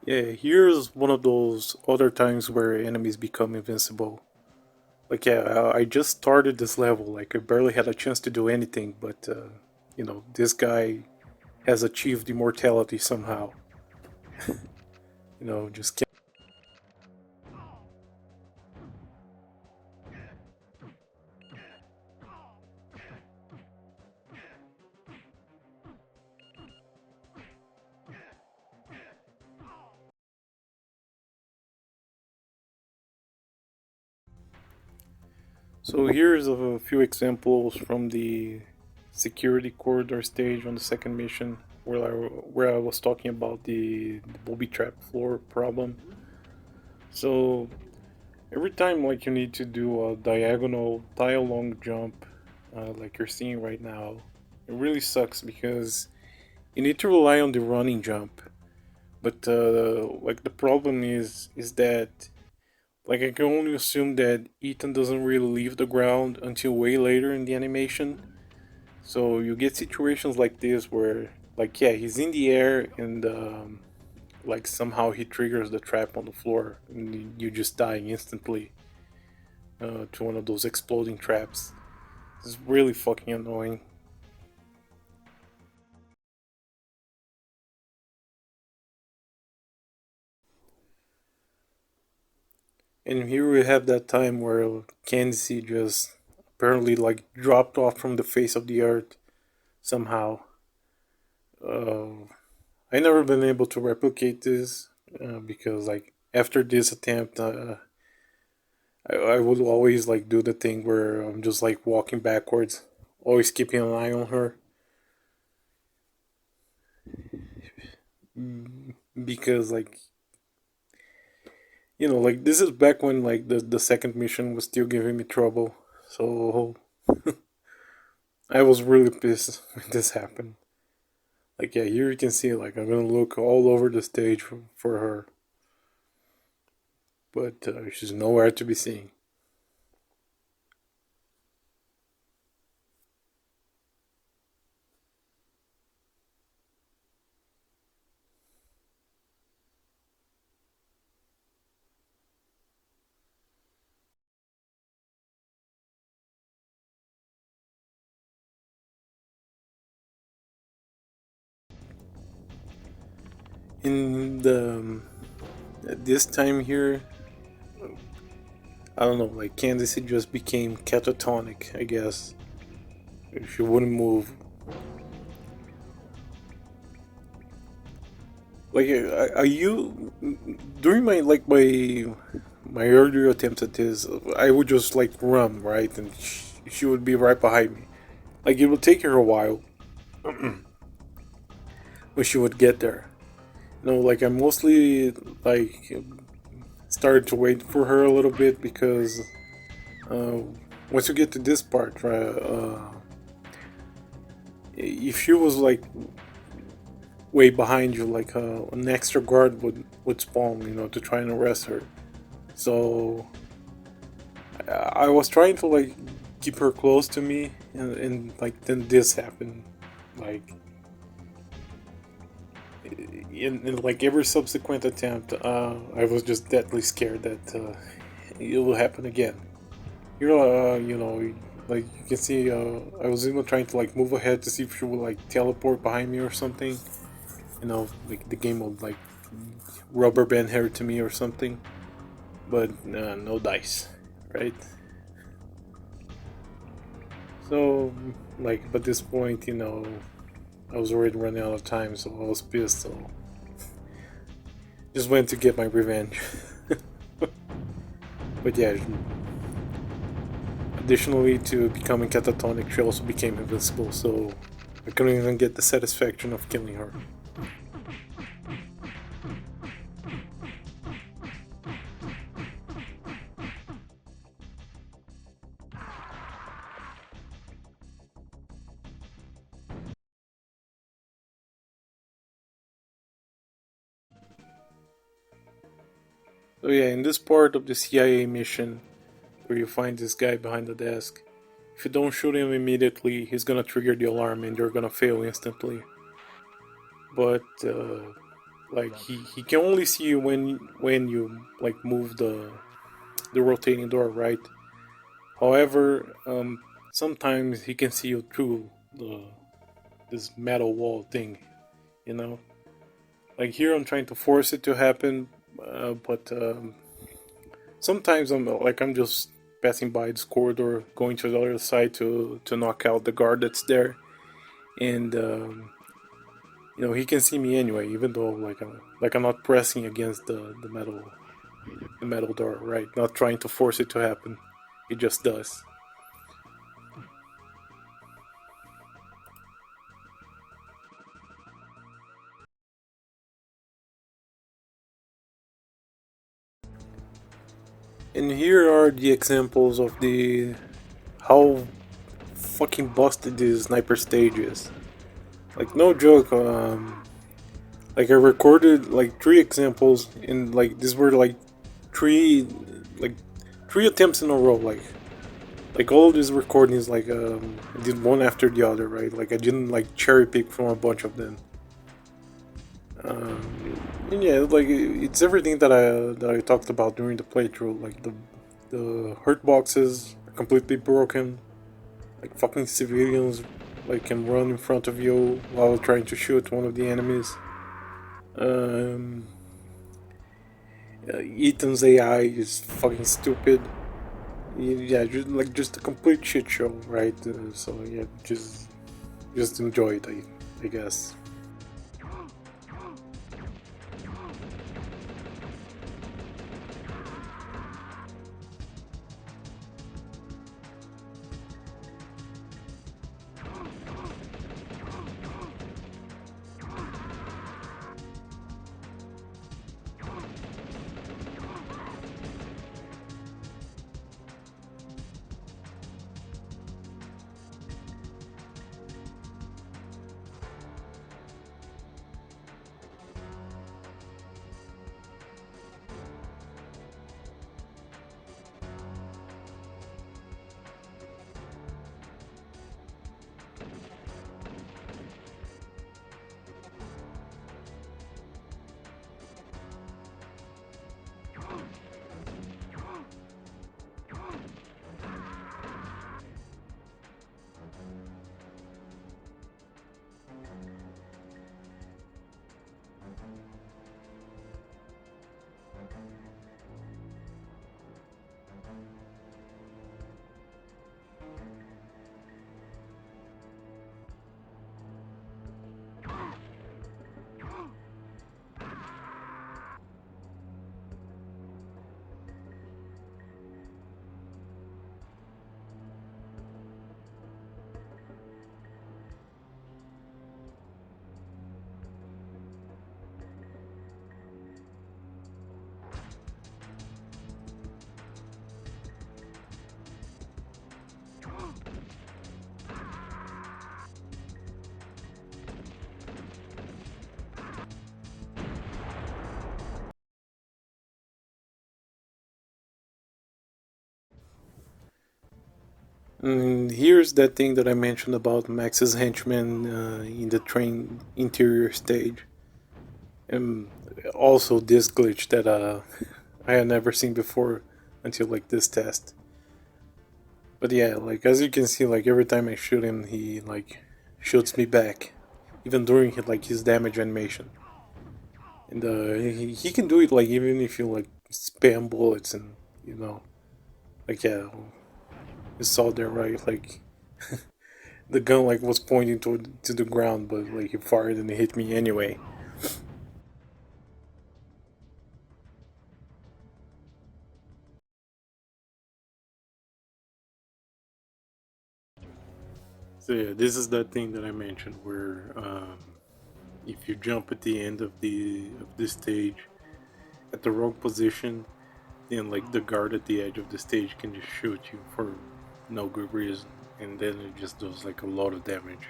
Yeah, here's one of those other times where enemies become invincible. Like, yeah, I just started this level, like, I barely had a chance to do anything, but, this guy has achieved immortality somehow. Just can't. So, here's a few examples from the security corridor stage on the second mission where I was talking about the booby trap floor problem. So, every time like you need to do a diagonal tile long jump, like you're seeing right now, it really sucks because you need to rely on the running jump. But like the problem is that like I can only assume that Ethan doesn't really leave the ground until way later in the animation. So you get situations like this where like yeah he's in the air and like somehow he triggers the trap on the floor and you just die instantly to one of those exploding traps. It's really fucking annoying. And here we have that time where Kenzie just apparently like dropped off from the face of the earth somehow. Uh, I never been able to replicate this because like after this attempt, I would always like do the thing where I'm just like walking backwards, always keeping an eye on her. Because like like this is back when like the second mission was still giving me trouble. So I was really pissed when this happened. Like yeah, here you can see like I'm gonna look all over the stage for her, but she's nowhere to be seen. In the at this time here, I don't know, like Candace just became catatonic. I guess she wouldn't move. Like, are you during my earlier attempts at this? I would just like run right, and she would be right behind me. Like it would take her a while, but she would get there. Like I mostly like started to wait for her a little bit because uh, once you get to this part, right, if she was like way behind you, like an extra guard would spawn, to try and arrest her. So I was trying to like keep her close to me, and like then this happened. Like in like every subsequent attempt, I was just deadly scared that it will happen again. Like you can see, I was even trying to like move ahead to see if she would like teleport behind me or something. Like the game would like rubber band her to me or something. But no dice, right? So, like, but this point, I was already running out of time, so I was pissed. So, just went to get my revenge. But yeah, additionally to becoming catatonic, she also became invincible. So, I couldn't even get the satisfaction of killing her. So yeah, in this part of the CIA mission, where you find this guy behind the desk, if you don't shoot him immediately, he's gonna trigger the alarm and you're gonna fail instantly. But Like he can only see you when you like move the rotating door, right? However, sometimes he can see you through the this metal wall thing, you know. Like here, I'm trying to force it to happen, but sometimes I'm just passing by this corridor, going to the other side to knock out the guard that's there, and he can see me anyway, even though I'm not pressing against the metal door, right? Not trying to force it to happen. It just does. And here are the examples of the how fucking busted this sniper stage is. Like no joke. Like I recorded like three examples, and like these were three like three attempts in a row. Like all of these recordings, I did one after the other, right? Like I didn't like cherry pick from a bunch of them. And yeah, like it's everything that I talked about during the playthrough. Like the hurt boxes are completely broken. Like fucking civilians like can run in front of you while trying to shoot one of the enemies. Um, Ethan's AI is fucking stupid. Yeah, just a complete shit show, right? So yeah, just enjoy it, I guess. And here's that thing that I mentioned about Max's henchman in the train interior stage. And also this glitch that I had never seen before until like this test. But yeah, like as you can see, like every time I shoot him, he like shoots me back, even during like his damage animation. And he can do it like even if you like spam bullets and you know, like yeah, you saw there right, like the gun like was pointing to the ground, but like he fired and it hit me anyway. So yeah, this is that thing that I mentioned where if you jump at the end of this stage at the wrong position, then like the guard at the edge of the stage can just shoot you for no good reason, and then it just does like a lot of damage.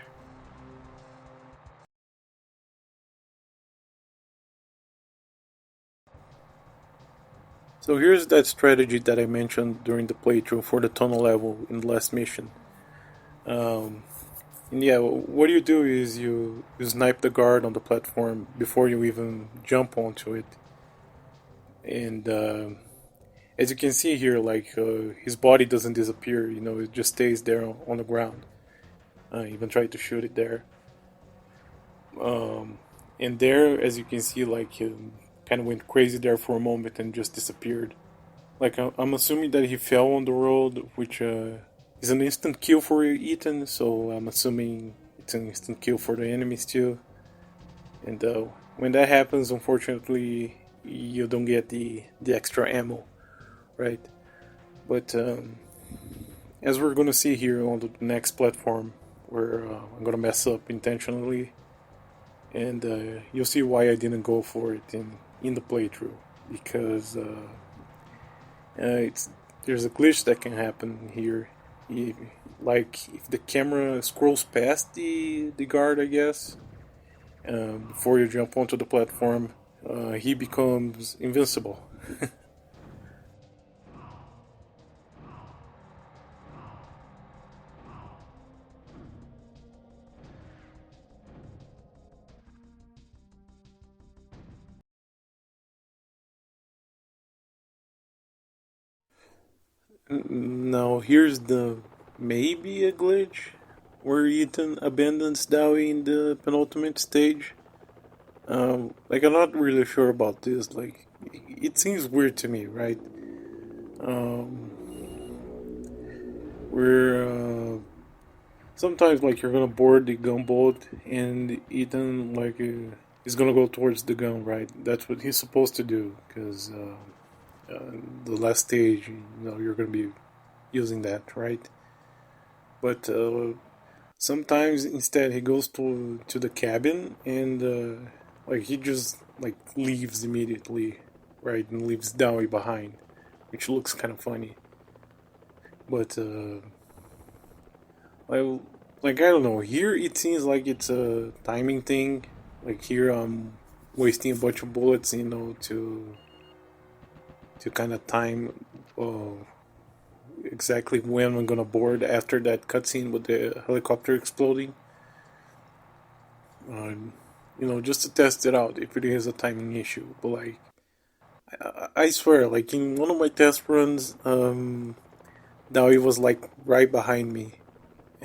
So here's that strategy that I mentioned during the playthrough for the tunnel level in the last mission. Um, And yeah, what you do is you snipe the guard on the platform before you even jump onto it. And as you can see here, like his body doesn't disappear. You know, it just stays there on the ground. Even try to shoot it there. Um, and there, as you can see, like he kind of went crazy there for a moment and just disappeared. Like I'm assuming that he fell on the road, which is an instant kill for Ethan. So I'm assuming it's an instant kill for the enemies too. And when that happens, unfortunately, you don't get the extra ammo, right? But as we're gonna see here on the next platform, where I'm gonna mess up intentionally, and you'll see why I didn't go for it in the playthrough, because it's there's a glitch that can happen here. If, like if the camera scrolls past the guard, I guess, before you jump onto the platform, he becomes invincible. Now here's the maybe a glitch where Ethan abandons Dowie in the penultimate stage. Like I'm not really sure about this. Like it seems weird to me, right? Um, where sometimes like you're gonna board the gunboat and Ethan like is gonna go towards the gun, right? That's what he's supposed to do because the last stage, you know, you're gonna be using that, right? But sometimes instead he goes to the cabin and like he just like leaves immediately, right, and leaves Dowie behind, which looks kind of funny. But I like I don't know. Here it seems like it's a timing thing. Like here I'm wasting a bunch of bullets, you know, to kind of time exactly when I'm gonna board after that cutscene with the helicopter exploding. Um, you know, just to test it out if it is a timing issue. But like, I swear, like in one of my test runs, now he was like right behind me,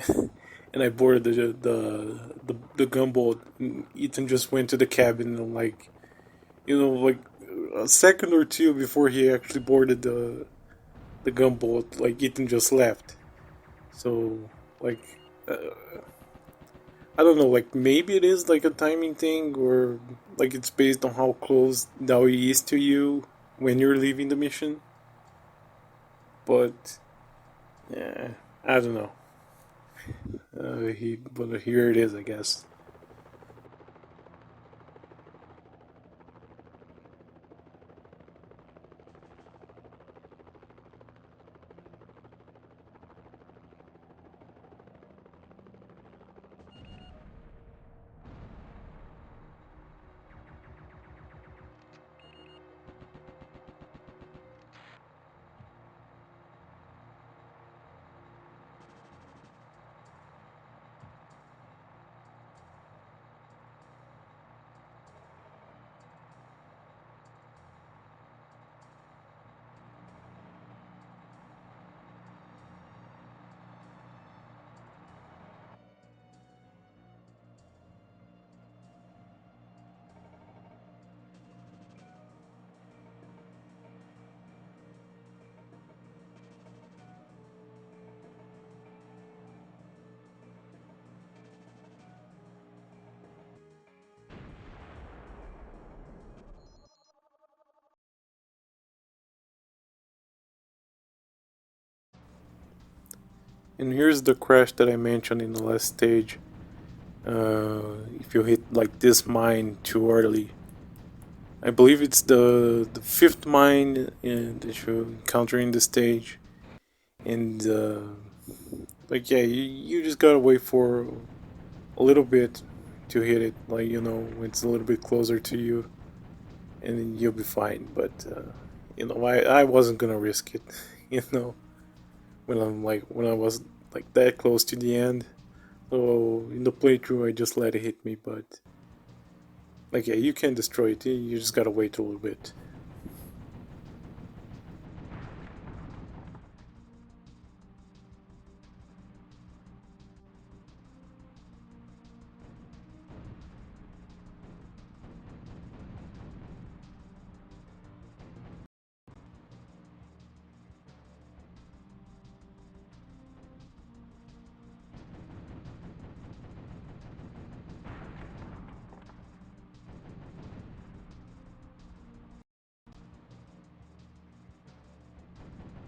and I boarded the gunboat. And Ethan just went to the cabin and like, you know, like a second or two before he actually boarded the gunboat, like Ethan just left. So like. I don't know, like maybe it is like a timing thing, or like it's based on how close Daoi is to you when you're leaving the mission. But yeah, I don't know. But here it is, I guess. And here's the crash that I mentioned in the last stage. If you hit like this mine too early, I believe it's the fifth mine that you encounter in the stage, and like yeah, you just gotta wait for a little bit to hit it, like you know when it's a little bit closer to you, and then you'll be fine. But you know, I wasn't gonna risk it, you know, when I was like that close to the end. So in the playthrough, I just let it hit me, but like yeah, you can destroy it. You just gotta wait a little bit.